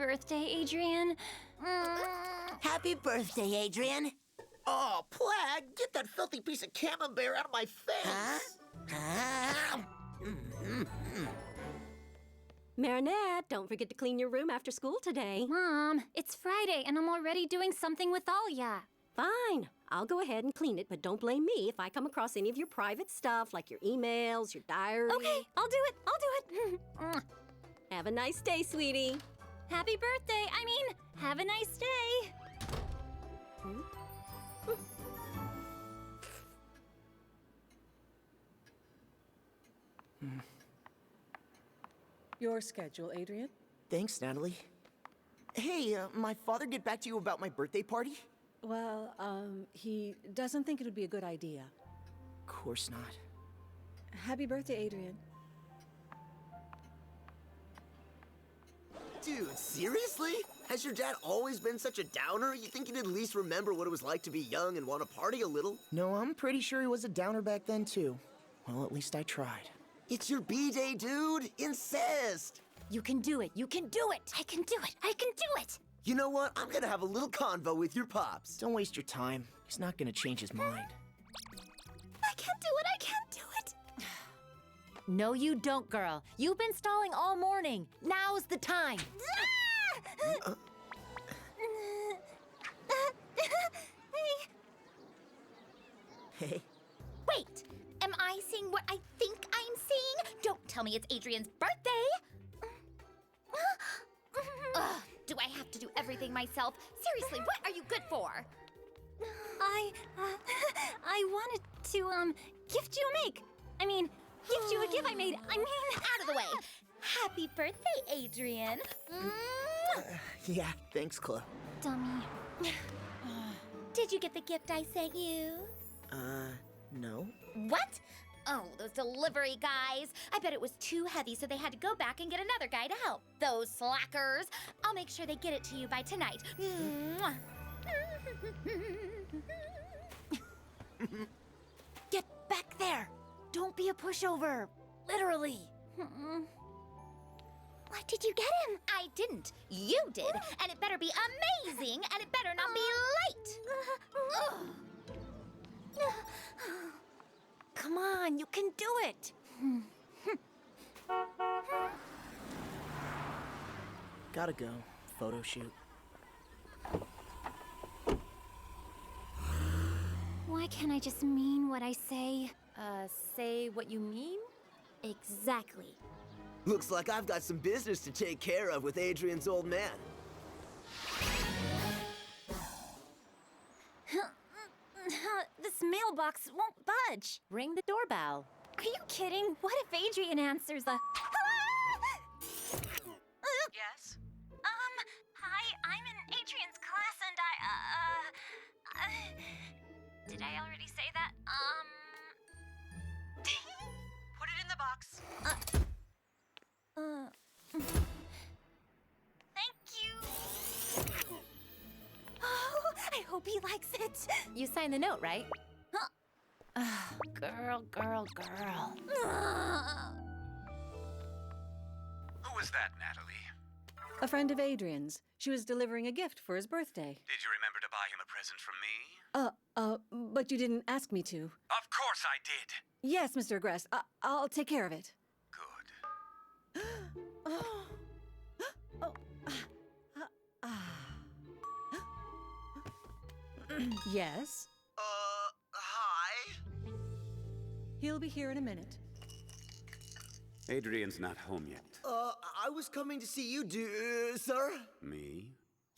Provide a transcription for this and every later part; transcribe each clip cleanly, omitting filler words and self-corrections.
birthday, Adrian. Happy birthday, Adrian. Oh, Plag, get that filthy piece of camembert out of my face! Marinette, don't forget to clean your room after school today. Mom, it's Friday and I'm already doing something with Alia. Fine. I'll go ahead and clean it, but don't blame me if I come across any of your private stuff, like your emails, your diary. Okay, I'll do it. Have a nice day, sweetie. Happy birthday. Have a nice day. Your schedule, Adrian? Thanks, Natalie. Hey, my father get back to you about my birthday party? Well, he doesn't think it would be a good idea. Of course not. Happy birthday, Adrian. Dude, seriously? Has your dad always been such a downer? You think he'd at least remember what it was like to be young and want to party a little? No, I'm pretty sure he was a downer back then, too. Well, at least I tried. It's your B-day, dude! Insist! You can do it. You can do it. I can do it. I can do it. You know what? I'm gonna have a little convo with your pops. Don't waste your time. He's not gonna change his mind. I can't do it. I can't do it. No, you don't, girl. You've been stalling all morning. Now's the time. Hey. Wait, am I seeing what I think I'm seeing? Don't tell me it's Adrian's birthday. Ugh, do I have to do everything myself? Seriously, what are you good for? I wanted to, gift you a make. Gift you a gift I made. Out of the way. Happy birthday, Adrian. Yeah, thanks, Chloe. Dummy. Did you get the gift I sent you? No. What? Oh, those delivery guys. I bet it was too heavy, so they had to go back and get another guy to help. Those slackers. I'll make sure they get it to you by tonight. Mwah. Get back there. Don't be a pushover. Literally. What did you get him? I didn't. You did. And it better be amazing, and it better not be late. Come on, you can do it. Gotta go. Photo shoot. Why can't I just mean what I say? Say what you mean? Exactly. Looks like I've got some business to take care of with Adrian's old man. This mailbox won't budge. Ring the doorbell. Are you kidding? What if Adrian answers the... Yes? Hi, I'm in Adrian's class and did I already say that? Put it in the box. Thank you. Oh, I hope he likes it. You signed the note, right? Huh. Girl. Who was that, Natalie? A friend of Adrian's. She was delivering a gift for his birthday. Did you remember to buy him a present from me? But you didn't ask me to. Of course I did. Yes, Mr. Agrest. I'll take care of it. Good. Yes? Hi? He'll be here in a minute. Adrian's not home yet. I was coming to see you, sir? Me?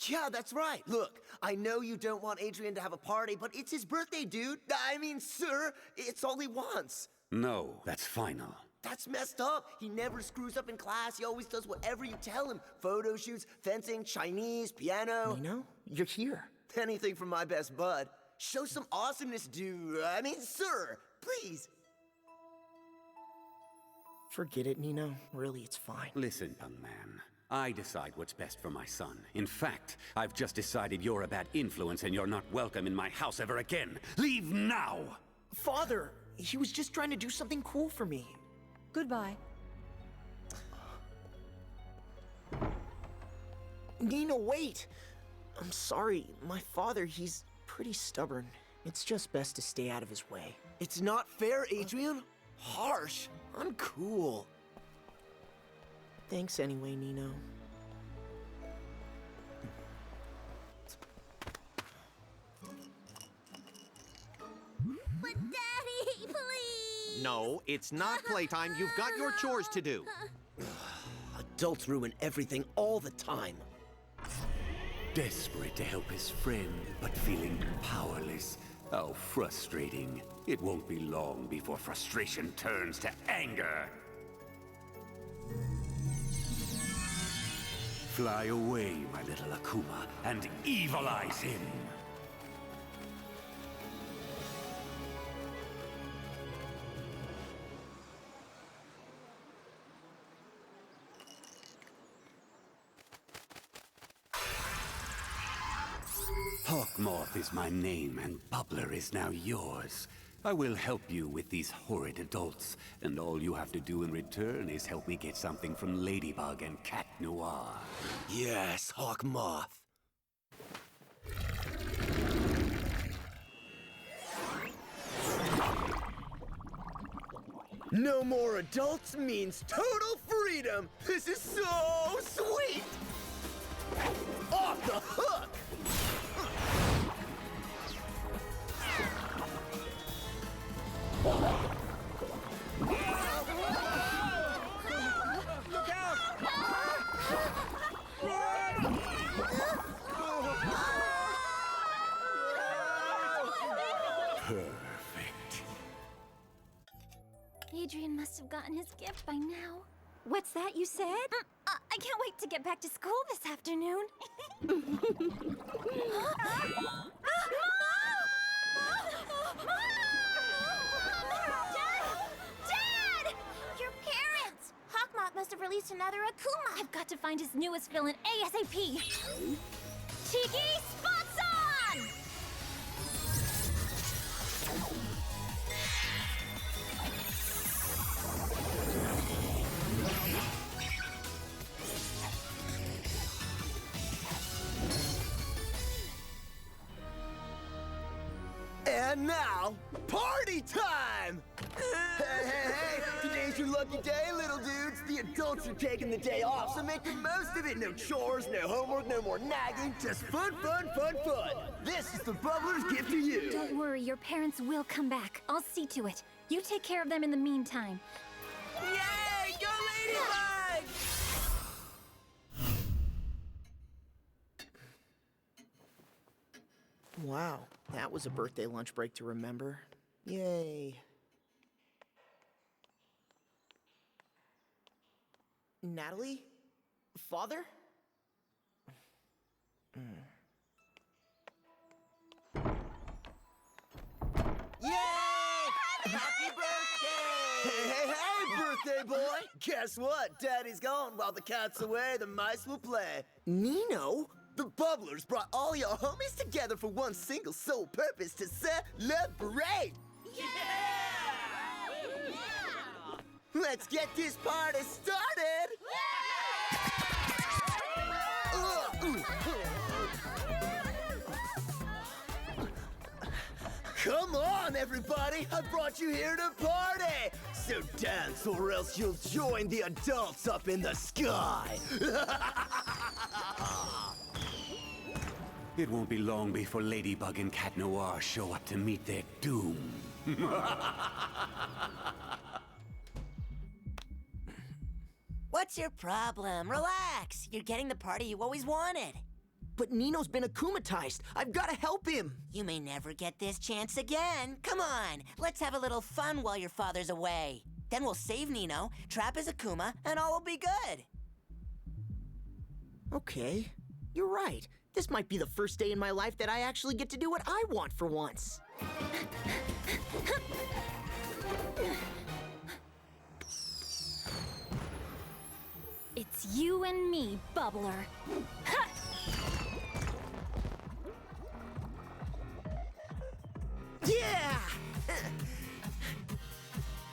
Yeah, that's right. Look, I know you don't want Adrian to have a party, but it's his birthday, dude. I mean, sir, it's all he wants. No, that's final. That's messed up. He never screws up in class. He always does whatever you tell him. Photo shoots, fencing, Chinese, piano. Nino, you're here. Anything from my best bud. Show some awesomeness, dude. I mean, sir, please. Forget it, Nino. Really, it's fine. Listen, young man. I decide what's best for my son. In fact, I've just decided you're a bad influence and you're not welcome in my house ever again. Leave now! Father, he was just trying to do something cool for me. Nina, wait! I'm sorry, my father, he's pretty stubborn. It's just best to stay out of his way. It's not fair, Adrian. Harsh. Uncool. Thanks anyway, Nino. But Daddy, please! No, it's not playtime. You've got your chores to do. Adults ruin everything all the time. Desperate to help his friend, but feeling powerless. How frustrating. It won't be long before frustration turns to anger. Fly away, my little Akuma, and evilize him. Hawkmoth is my name, and Bubbler is now yours. I will help you with these horrid adults, and all you have to do in return is help me get something from Ladybug and Cat Noir. Yes, Hawkmoth. No more adults means total freedom! This is so sweet! Off the hook! Look out! Perfect. Adrian must have gotten his gift by now. What's that you said? I can't wait to get back to school this afternoon. Dad! Your parents! Hawkmoth must have released another Akuma. I've got to find his newest villain ASAP. Tiki Spots on! And now, party time! Hey, today's your lucky day, little dudes. The adults are taking the day off, so make the most of it. No chores, no homework, no more nagging. Just fun, fun, fun, fun. This is the Bubbler's gift to you. Don't worry, your parents will come back. I'll see to it. You take care of them in the meantime. Yay! Go Ladybug! Wow, that was a birthday lunch break to remember. Yay. Natalie? Father? Yay! Happy birthday! Hey, birthday boy! Guess what? Daddy's gone. While the cat's away, the mice will play. Nino? The Bubblers brought all your homies together for one single sole purpose, to celebrate! Yeah! Let's get this party started! Come on, everybody! I brought you here to party! So dance, or else you'll join the adults up in the sky! It won't be long before Ladybug and Cat Noir show up to meet their doom. What's your problem? Relax. You're getting the party you always wanted. But Nino's been akumatized. I've got to help him. You may never get this chance again. Come on, let's have a little fun while your father's away. Then we'll save Nino, trap his Akuma, and all will be good. Okay, you're right. This might be the first day in my life that I actually get to do what I want for once. It's you and me, Bubbler. Ha! Yeah!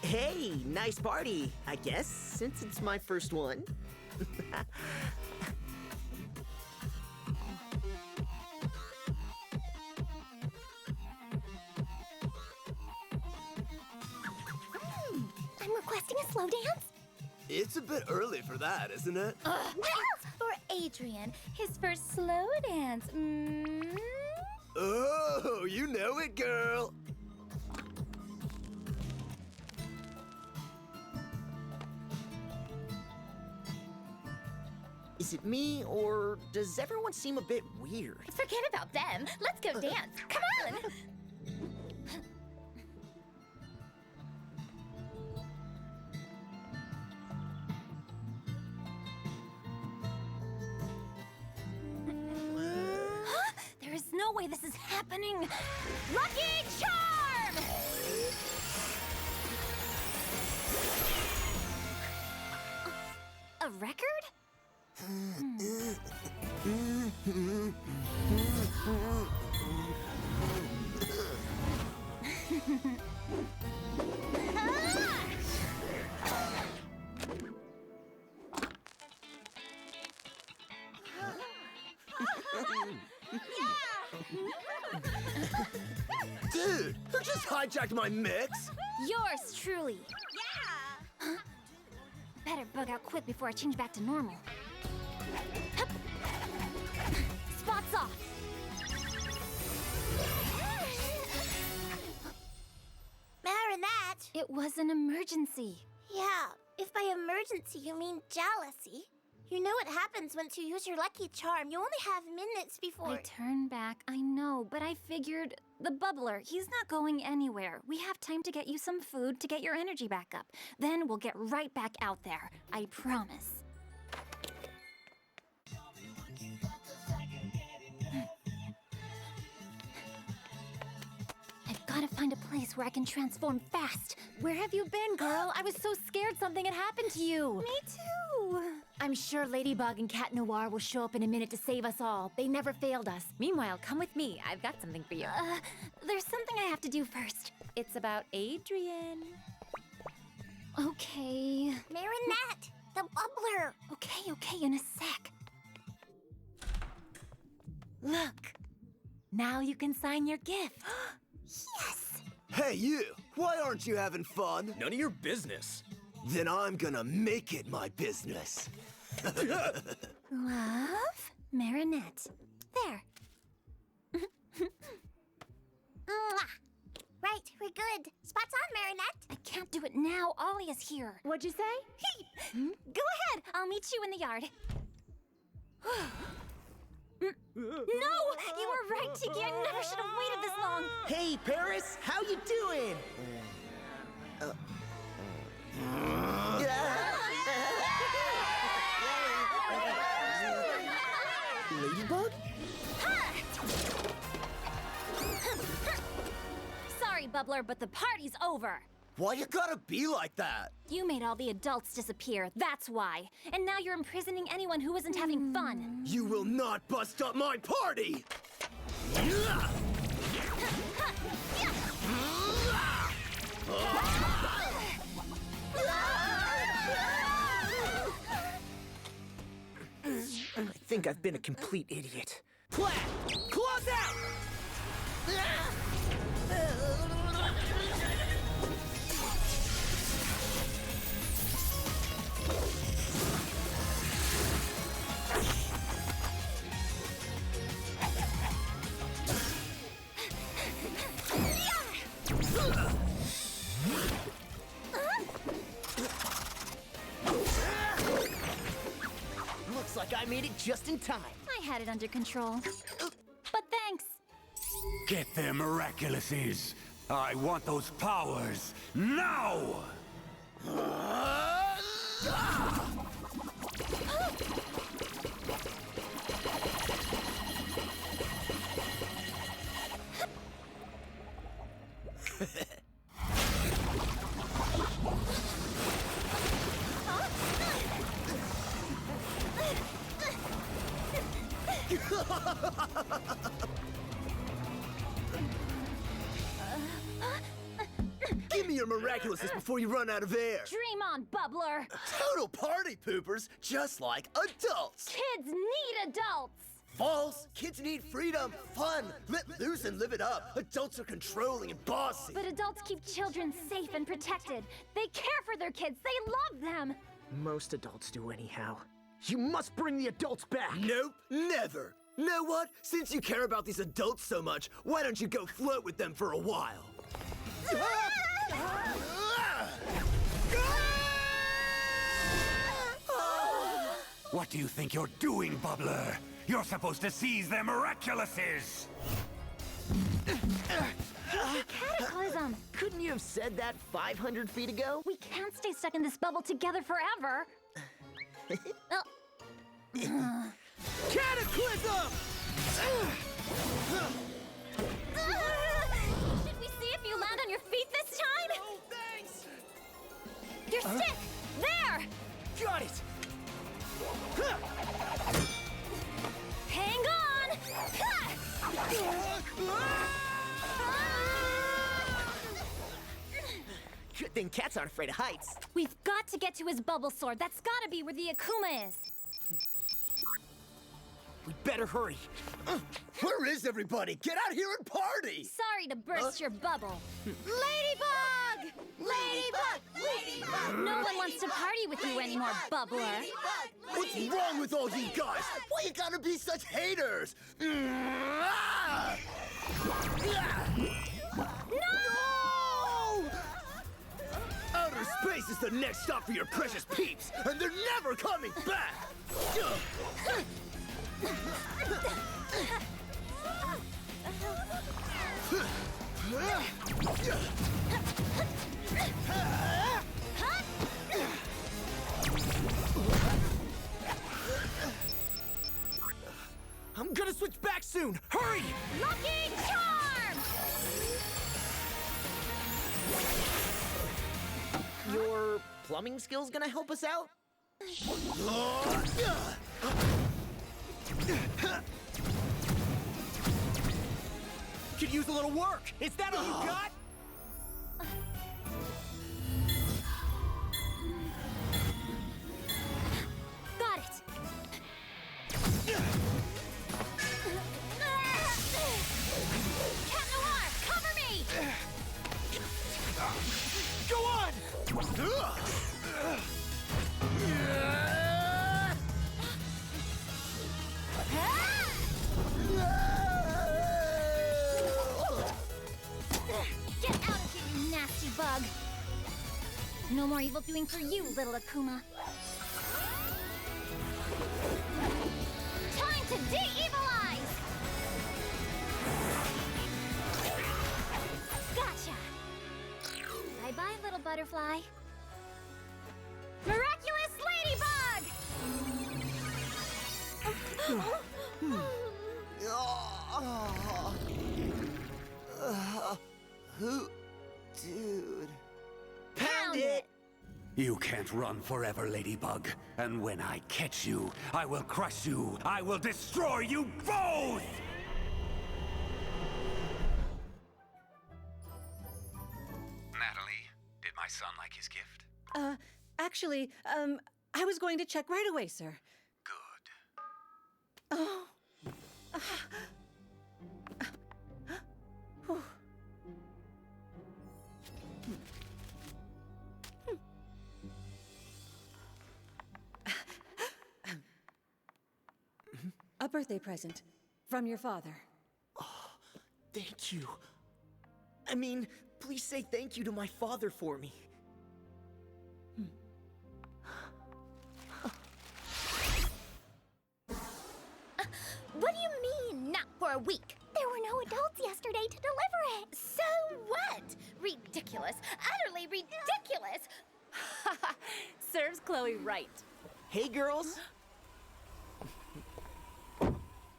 Hey, nice party, I guess, since it's my first one. requesting a slow dance? It's a bit early for that, isn't it? For Adrian, his first slow dance. Oh, you know it, girl. Is it me, or does everyone seem a bit weird? Forget about them. Let's go dance. Come on. There is no way this is happening. Lucky Charm! A record? Dude, who just hijacked my mix? Yours truly. Yeah. Better bug out quick before I change back to normal. Hup. Spots off. Marinette. It was an emergency. Yeah, if by emergency you mean jealousy. You know what happens once you use your lucky charm. You only have minutes before... I turn back, I know, but I figured the bubbler, he's not going anywhere. We have time to get you some food to get your energy back up. Then we'll get right back out there. I promise. I've got to find a place where I can transform fast. Where have you been, girl? I was so scared something had happened to you. Me too. I'm sure Ladybug and Cat Noir will show up in a minute to save us all. They never failed us. Meanwhile, come with me. I've got something for you. There's something I have to do first. It's about Adrian. Okay. Marinette, the bubbler. Okay, in a sec. Look. Now you can sign your gift. Yes. Hey, you! Why aren't you having fun? None of your business. Then I'm gonna make it my business. Love, Marinette. There. Mwah. Right, we're good. Spots on, Marinette. I can't do it now. Ollie is here. What'd you say? Go ahead. I'll meet you in the yard. No! You were right, Tiki. I never should have waited this long. Hey, Paris, how you doing? Ladybug? Sorry, Bubbler, but the party's over. Why you gotta be like that? You made all the adults disappear, that's why. And now you're imprisoning anyone who isn't having fun. You will not bust up my party! I think I've been a complete idiot. Plan! Claws out! Looks like I made it just in time. I had it under control. But thanks. Get there, Miraculouses. I want those powers now! Give me your Miraculouses before you run out of air. Dream on, Bubbler. Total party poopers, just like adults. Kids need adults. False! Kids need freedom, fun, let loose and live it up. Adults are controlling and bossy. But adults keep children safe and protected. They care for their kids. They love them. Most adults do anyhow. You must bring the adults back! Nope, never. Know what? Since you care about these adults so much, why don't you go float with them for a while? What do you think you're doing, Bubbler? You're supposed to seize their Miraculouses! Cataclysm! Couldn't you have said that 500 feet ago? We can't stay stuck in this bubble together forever. Cataclysm! Should we see if you land on your feet this time? Oh, thanks! You're sick! There! Got it! Hang on! Good thing cats aren't afraid of heights. We've got to get to his bubble sword. That's gotta be where the Akuma is. We better hurry. Where is everybody? Get out here and party! Sorry to burst your bubble. Ladybug! Ladybug! Ladybug! No one wants to party with you anymore, Bubbler. What's wrong with all you guys? Why you gotta be such haters? No! Outer space is the next stop for your precious peeps, and they're never coming back! I'm gonna switch back soon. Hurry! Lucky Charm! Your plumbing skills gonna help us out? Could use a little work. Is that all you got? Got it! Cat Noir, cover me! Go on! Get out of here, you nasty bug! No more evil doing for you, little Akuma. Time to de-evilize! Gotcha! Bye-bye, little butterfly. Miraculous Who? Dude. Pound it! You can't run forever, Ladybug. And when I catch you, I will crush you. I will destroy you both! Natalie, did my son like his gift? Actually, I was going to check right away, sir. Good. Oh. Whew. A birthday present from your father. Thank you. I mean, please say thank you to my father for me. What do you mean, not for a week? There were no adults yesterday to deliver it. So what? Ridiculous. Utterly ridiculous. Serves Chloe right. Hey, girls.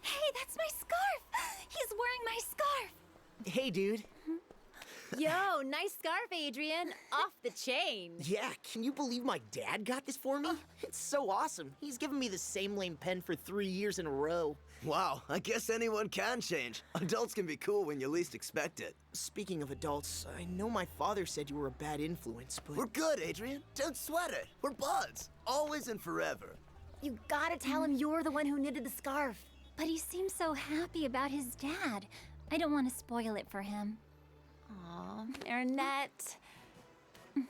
Hey, that's my scarf! He's wearing my scarf! Hey, dude. Yo, nice scarf, Adrian. Off the chain. Yeah, can you believe my dad got this for me? It's so awesome. He's given me the same lame pen for 3 years in a row. Wow, I guess anyone can change. Adults can be cool when you least expect it. Speaking of adults, I know my father said you were a bad influence, but... We're good, Adrian. Don't sweat it. We're buds. Always and forever. You gotta tell him you're the one who knitted the scarf. But he seems so happy about his dad. I don't want to spoil it for him. Aw, Ernette.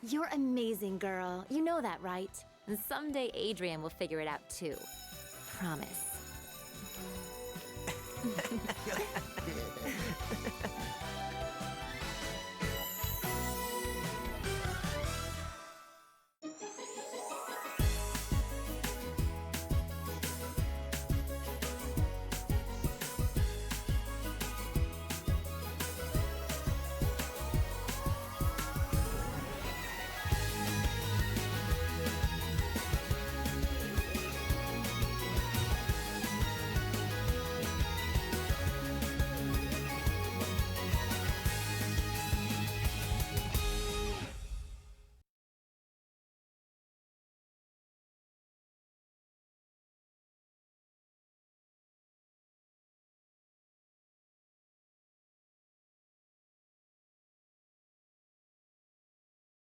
You're amazing, girl. You know that, right? And someday Adrian will figure it out too. Promise.